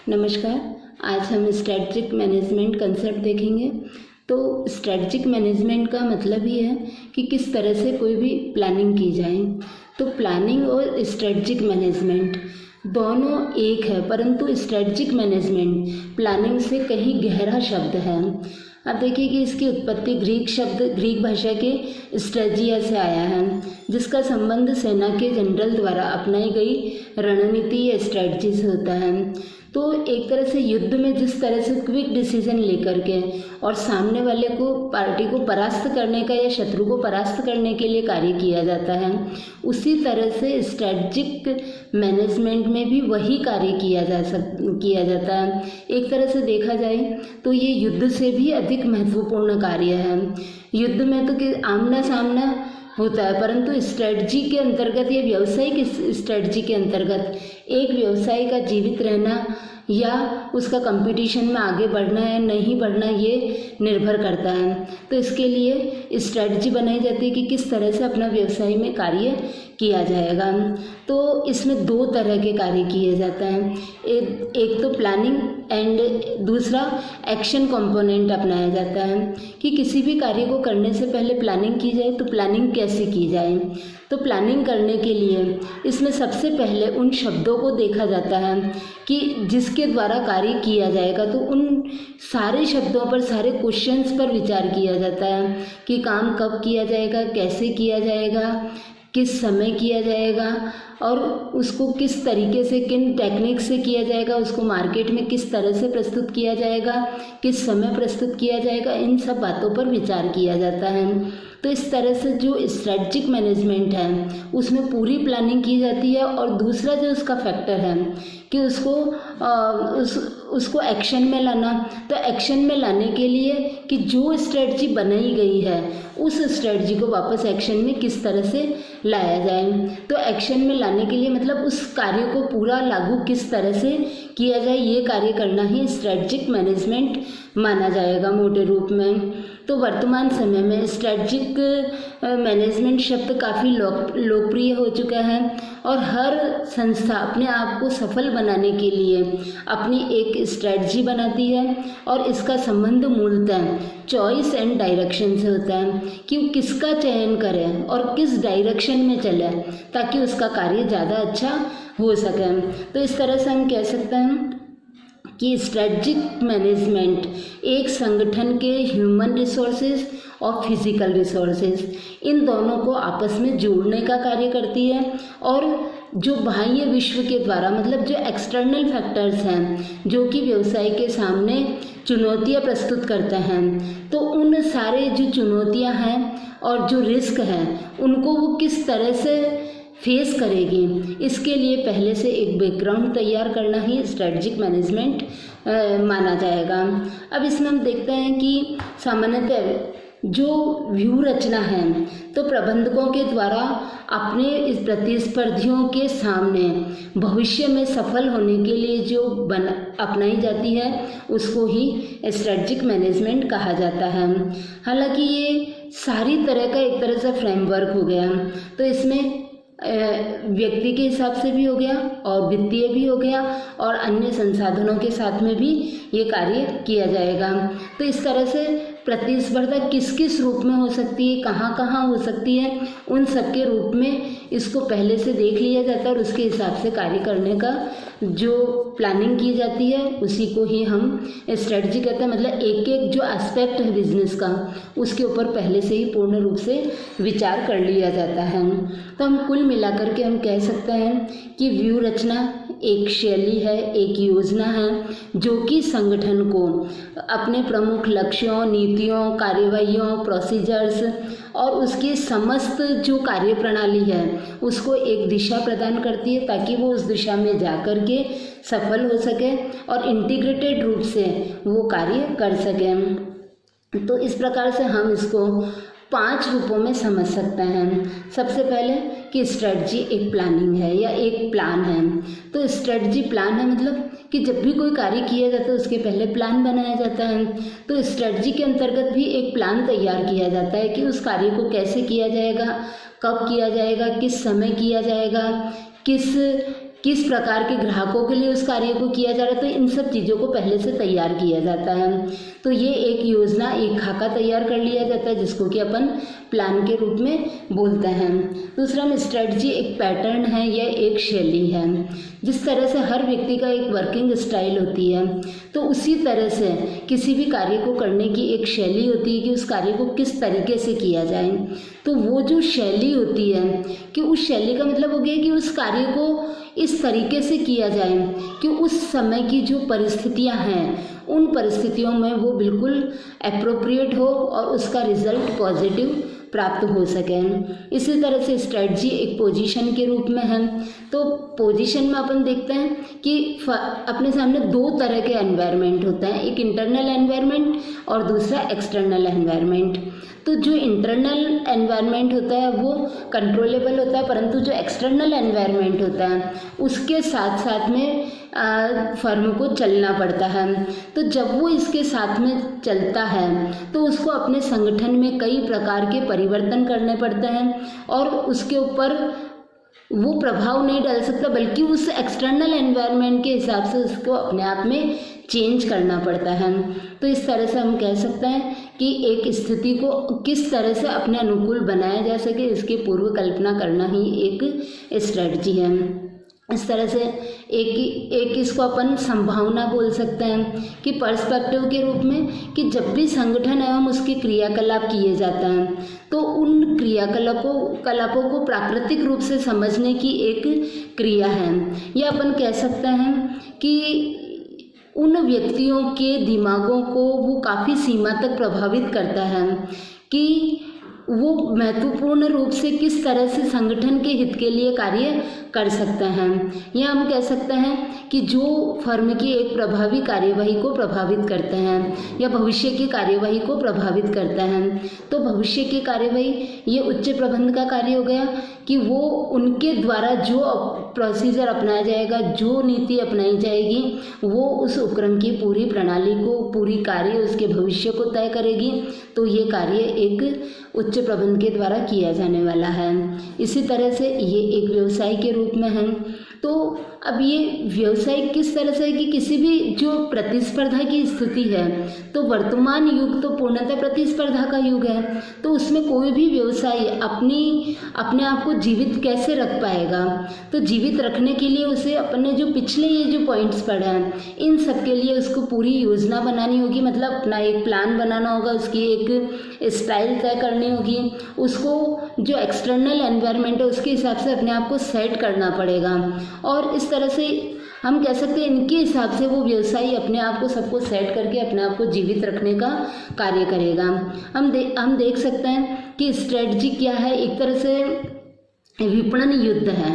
नमस्कार। आज हम स्ट्रेटजिक मैनेजमेंट कंसेप्ट देखेंगे। तो स्ट्रेटजिक मैनेजमेंट का मतलब ये है कि किस तरह से कोई भी प्लानिंग की जाए। तो प्लानिंग और स्ट्रेटजिक मैनेजमेंट दोनों एक है, परंतु स्ट्रेटजिक मैनेजमेंट प्लानिंग से कहीं गहरा शब्द है। अब देखिए कि इसकी उत्पत्ति ग्रीक भाषा के स्ट्रेजिया से आया है, जिसका संबंध सेना के जनरल द्वारा अपनाई गई रणनीति या स्ट्रेटजी से होता है। तो एक तरह से युद्ध में जिस तरह से क्विक डिसीजन लेकर के और सामने वाले को पार्टी को परास्त करने का या शत्रु को परास्त करने के लिए कार्य किया जाता है, उसी तरह से स्ट्रेटजिक मैनेजमेंट में भी वही कार्य किया जाता है। एक तरह से देखा जाए तो ये युद्ध से भी अधिक महत्वपूर्ण कार्य है। युद्ध में तो आमना सामना होता है, परंतु स्ट्रेटजी के अंतर्गत या व्यावसायिक स्ट्रेटजी के अंतर्गत एक व्यवसाय का जीवित रहना या उसका कंपटीशन में आगे बढ़ना है नहीं बढ़ना, ये निर्भर करता है। तो इसके लिए स्ट्रेटजी बनाई जाती है कि किस तरह से अपना व्यवसाय में कार्य किया जाएगा। तो इसमें दो तरह के कार्य किए जाते हैं, एक तो प्लानिंग एंड दूसरा एक्शन कंपोनेंट अपनाया जाता है कि किसी भी कार्य को करने से पहले प्लानिंग की जाए। तो प्लानिंग कैसे की जाए? तो प्लानिंग करने के लिए इसमें सबसे पहले उन शब्दों को देखा जाता है कि जिसके द्वारा कार्य किया जाएगा। तो उन सारे शब्दों पर, सारे क्वेश्चंस पर विचार किया जाता है कि काम कब किया जाएगा, कैसे किया जाएगा, किस समय किया जाएगा और उसको किस तरीके से, किन टेक्निक से किया जाएगा, उसको मार्केट में किस तरह से प्रस्तुत किया जाएगा, किस समय प्रस्तुत किया जाएगा। इन सब बातों पर विचार किया जाता है। तो इस तरह से जो स्ट्रेटजिक मैनेजमेंट है उसमें पूरी प्लानिंग की जाती है। और दूसरा जो उसका फैक्टर है कि उसको एक्शन में लाना। तो एक्शन में लाने के लिए कि जो स्ट्रेटजी बनाई गई है उस स्ट्रेटजी को वापस एक्शन में किस तरह से लाया जाए। तो एक्शन में लाने के लिए मतलब उस कार्य को पूरा लागू किस तरह से किया जाए, ये कार्य करना ही स्ट्रेटजिक मैनेजमेंट माना जाएगा मोटे रूप में। तो वर्तमान समय में स्ट्रेटजिक मैनेजमेंट शब्द काफ़ी लोकप्रिय हो चुका है और हर संस्था अपने आप को सफल बनाने के लिए अपनी एक स्ट्रेटजी बनाती है। और इसका संबंध मूलतः चॉइस एंड डायरेक्शन से होता है कि वो किसका चयन करें और किस डायरेक्शन में चले ताकि उसका कार्य ज़्यादा अच्छा हो सके। तो इस तरह से हम कह सकते हैं कि स्ट्रेटजिक मैनेजमेंट एक संगठन के ह्यूमन रिसोर्सेज और फिजिकल रिसोर्सेज, इन दोनों को आपस में जोड़ने का कार्य करती है। और जो बाह्य विश्व के द्वारा, मतलब जो एक्सटर्नल फैक्टर्स हैं जो कि व्यवसाय के सामने चुनौतियां प्रस्तुत करते हैं, तो उन सारे जो चुनौतियां हैं और जो रिस्क हैं उनको वो किस तरह से फेस करेगी, इसके लिए पहले से एक बैकग्राउंड तैयार करना ही स्ट्रेटजिक मैनेजमेंट माना जाएगा। अब इसमें हम देखते हैं कि सामान्यतः जो व्यूह रचना है तो प्रबंधकों के द्वारा अपने इस प्रतिस्पर्धियों के सामने भविष्य में सफल होने के लिए जो अपनाई जाती है उसको ही स्ट्रेटजिक मैनेजमेंट कहा जाता है। हालांकि ये सारी तरह का एक तरह से फ्रेमवर्क हो गया। तो इसमें व्यक्ति के हिसाब से भी हो गया और वित्तीय भी हो गया और अन्य संसाधनों के साथ में भी ये कार्य किया जाएगा। तो इस तरह से प्रतिस्पर्धा किस किस रूप में हो सकती है, कहाँ कहाँ हो सकती है, उन सब के रूप में इसको पहले से देख लिया जाता है और उसके हिसाब से कार्य करने का जो प्लानिंग की जाती है उसी को ही हम स्ट्रेटजी कहते हैं। मतलब एक एक जो एस्पेक्ट है बिजनेस का उसके ऊपर पहले से ही पूर्ण रूप से विचार कर लिया जाता है। तो हम कुल मिलाकर के हम कह सकते हैं कि व्यू रचना एक शैली है, एक योजना है जो कि संगठन को अपने प्रमुख लक्ष्यों, नीतियों, कार्यवाहियों, प्रोसीजर्स और उसकी समस्त जो कार्य प्रणाली है उसको एक दिशा प्रदान करती है ताकि वो उस दिशा में जा कर के सफल हो सके और इंटीग्रेटेड रूप से वो कार्य कर सके। तो इस प्रकार से हम इसको 5 रूपों में समझ सकते हैं। सबसे पहले कि स्ट्रेटजी एक प्लानिंग है या एक प्लान है। तो स्ट्रेटजी प्लान है मतलब कि जब भी कोई कार्य किया जाता है उसके पहले प्लान बनाया जाता है। तो स्ट्रेटजी के अंतर्गत भी एक प्लान तैयार किया जाता है कि उस कार्य को कैसे किया जाएगा, कब किया जाएगा, किस समय किया जाएगा, किस प्रकार के ग्राहकों के लिए उस कार्य को किया जा रहा है, तो इन सब चीज़ों को पहले से तैयार किया जाता है। तो ये एक योजना, एक खाका तैयार कर लिया जाता है जिसको कि अपन प्लान के रूप में बोलते हैं। दूसरा में स्ट्रेटजी एक पैटर्न है या एक शैली है। जिस तरह से हर व्यक्ति का एक वर्किंग स्टाइल होती है, तो उसी तरह से किसी भी कार्य को करने की एक शैली होती है कि उस कार्य को किस तरीके से किया जाए। तो वो जो शैली होती है कि उस शैली का मतलब हो गया कि उस कार्य को इस तरीके से किया जाए कि उस समय की जो परिस्थितियां हैं उन परिस्थितियों में वो बिल्कुल एप्रोप्रिएट हो और उसका रिजल्ट पॉजिटिव प्राप्त हो सके। इसी तरह से स्ट्रेटजी एक पोजीशन के रूप में है। तो पोजीशन में अपन देखते हैं कि अपने सामने दो तरह के एनवायरनमेंट होते हैं, एक इंटरनल एनवायरनमेंट और दूसरा एक्सटर्नल एनवायरनमेंट। तो जो इंटरनल एनवायरनमेंट होता है वो कंट्रोलेबल होता है, परंतु जो एक्सटर्नल एनवायरनमेंट होता है उसके साथ साथ में फर्म को चलना पड़ता है। तो जब वो इसके साथ में चलता है तो उसको अपने संगठन में कई प्रकार के परिवर्तन करने पड़ते हैं और उसके ऊपर वो प्रभाव नहीं डाल सकता, बल्कि उस एक्सटर्नल एनवायरनमेंट के हिसाब से उसको अपने आप में चेंज करना पड़ता है। तो इस तरह से हम कह सकते हैं कि एक स्थिति को किस तरह से अपने अनुकूल बनाया जा सके इसकी पूर्व कल्पना करना ही एक स्ट्रेटजी है। इस तरह से एक इसको अपन संभावना बोल सकते हैं कि पर्सपेक्टिव के रूप में कि जब भी संगठन एवं उसके क्रियाकलाप किए जाते हैं तो उन क्रियाकलापों को प्राकृतिक रूप से समझने की एक क्रिया है। या अपन कह सकते हैं कि उन व्यक्तियों के दिमागों को वो काफ़ी सीमा तक प्रभावित करता है कि वो महत्वपूर्ण रूप से किस तरह से संगठन के हित के लिए कार्य कर सकते हैं। या हम कह सकते हैं कि जो फर्म की एक प्रभावी कार्यवाही को प्रभावित करते हैं या भविष्य की कार्यवाही को प्रभावित करते हैं। तो भविष्य की कार्यवाही ये उच्च प्रबंध का कार्य हो गया कि वो उनके द्वारा जो प्रोसीजर अपनाया जाएगा, जो नीति अपनाई जाएगी, वो उस उपक्रम की पूरी प्रणाली को, पूरी कार्य उसके भविष्य को तय करेगी। तो ये कार्य एक उच्च प्रबंध के द्वारा किया जाने वाला है। इसी तरह से ये एक व्यवसाय के रूप में है। तो अब ये व्यवसाय किस तरह से है कि किसी भी जो प्रतिस्पर्धा की स्थिति है, तो वर्तमान युग तो पूर्णतः प्रतिस्पर्धा का युग है। तो उसमें कोई भी व्यवसाय अपने आप को जीवित कैसे रख पाएगा, तो जीवित रखने के लिए उसे अपने जो पिछले ये जो पॉइंट्स पढ़े हैं इन सब के लिए उसको पूरी योजना बनानी होगी, मतलब अपना एक प्लान बनाना होगा, उसकी एक स्टाइल तय करनी होगी, उसको जो एक्सटर्नल एनवायरनमेंट है उसके हिसाब से अपने आप को सेट करना पड़ेगा। और इस तरह से हम कह सकते हैं इनके हिसाब से वो व्यवसायी अपने आप को सबको सेट करके अपने आप को जीवित रखने का कार्य करेगा। हम देख सकते हैं कि स्ट्रेटजी क्या है, एक तरह से विपणन युद्ध है।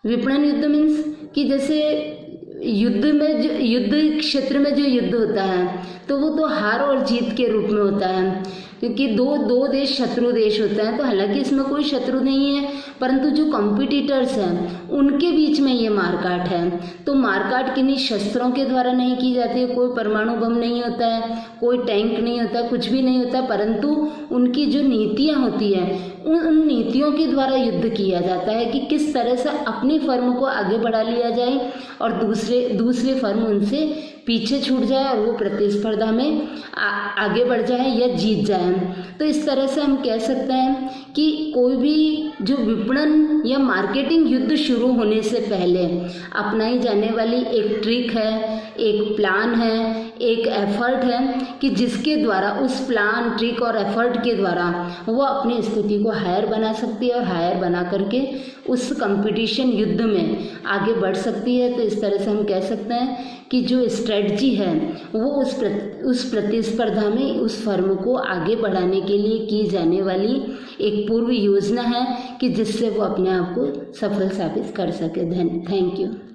विपणन युद्ध मीन्स कि जैसे युद्ध क्षेत्र में जो युद्ध होता है तो वो तो हार और जीत के रूप में होता है, क्योंकि दो देश शत्रु देश होते हैं। तो हालांकि इसमें कोई शत्रु नहीं है, परंतु जो कॉम्पिटिटर्स हैं उनके बीच में ये मारकाट है। तो मारकाट किन्हीं शस्त्रों के द्वारा नहीं की जाती है, कोई परमाणु बम नहीं होता है, कोई टैंक नहीं होता, कुछ भी नहीं होता, परंतु उनकी जो नीतियाँ होती हैं उन नीतियों के द्वारा युद्ध किया जाता है कि किस तरह से अपनी फर्म को आगे बढ़ा लिया जाए और दूसरे फर्म उनसे पीछे छूट जाए और वो प्रतिस्पर्धा में आगे बढ़ जाए या जीत जाए। तो इस तरह से हम कह सकते हैं कि कोई भी जो विपणन या मार्केटिंग युद्ध शुरू होने से पहले अपनाई जाने वाली एक ट्रिक है, एक प्लान है, एक एफर्ट है कि जिसके द्वारा उस प्लान, ट्रिक और एफर्ट के द्वारा वो अपनी स्थिति को हायर बना सकती है और हायर बना करके उस कंपटीशन युद्ध में आगे बढ़ सकती है। तो इस तरह से हम कह सकते हैं कि जो स्ट्रेटजी है वो उस प्रतिस्पर्धा में उस फर्म को आगे बढ़ाने के लिए की जाने वाली एक पूर्व योजना है कि जिससे वो अपने आप को सफल साबित कर सके। Thank you.